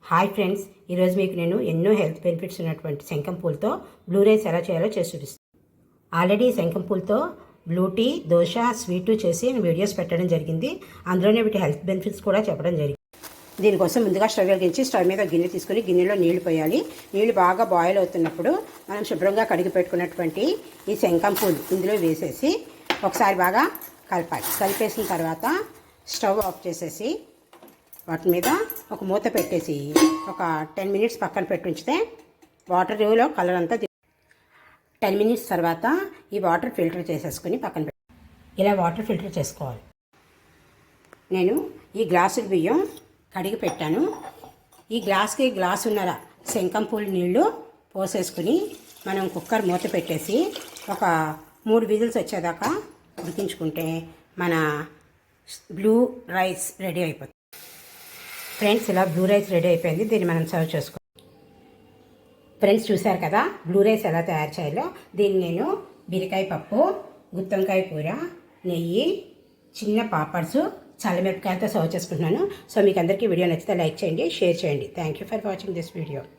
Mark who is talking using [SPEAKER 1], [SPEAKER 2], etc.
[SPEAKER 1] Hi friends, ఈరోజు మీకు నేను ఎన్నో హెల్త్ బెనిఫిట్స్ ఉన్నటువంటి శంఖం పూలతో బ్లూ రైస్ ఎలా చేయాలో చేసి చూపిస్తాను. ఆల్రెడీ శంఖం పూలతో బ్లూ టీ, దోశ, స్వీటు చేసి నేను వీడియోస్ పెట్టడం జరిగింది. అందులోనే వీటి హెల్త్ బెనిఫిట్స్ కూడా చెప్పడం జరిగింది. దీనికోసం ముందుగా స్టవ్ వెలిగించి స్టవ్ మీద గిన్నె తీసుకుని గిన్నెలో నీళ్లు పోయాలి. నీళ్లు బాగా బాయిల్ అవుతున్నప్పుడు మనం శుభ్రంగా కడిగి పెట్టుకున్నటువంటి ఈ శంఖం పూలు ఇందులో వేసేసి ఒకసారి బాగా కలపాలి. కలిపేసిన తర్వాత స్టవ్ ఆఫ్ చేసేసి వాటి మీద ఒక మూత పెట్టేసి ఒక 10 మినిట్స్ పక్కన పెట్టి ఉంచితే వాటర్లో కలర్ అంతా 10 మినిట్స్ తర్వాత ఈ వాటర్ ఫిల్టర్ చేసేసుకుని పక్కన పెట్టి ఇలా వాటర్ ఫిల్టర్ చేసుకోవాలి. నేను ఈ గ్లాసు బియ్యం కడిగి పెట్టాను. ఈ గ్లాస్కి గ్లాసున్నర శంఖం పూల నీళ్లు పోసేసుకుని మనం కుక్కర్ మూత పెట్టేసి ఒక 3 విజిల్స్ వచ్చేదాకా ఉడికించుకుంటే మన బ్లూ రైస్ రెడీ అయిపోతుంది. ఫ్రెండ్స్, ఇలా బ్లూ రైస్ రెడీ అయిపోయింది. దీన్ని మనం సర్వ్ చేసుకోవాలి. ఫ్రెండ్స్, చూశారు కదా బ్లూ రైస్ ఎలా తయారు చేయాలో. దీన్ని నేను బీరకాయ పప్పు, గుత్తొంకాయ కూర, నెయ్యి, చిన్న పాపడ్స్, చల్లమిరపకాయలతో సర్వ్ చేసుకుంటున్నాను. సో మీకు అందరికీ వీడియో నచ్చితే లైక్ చేయండి, షేర్ చేయండి. Thank you for watching this video.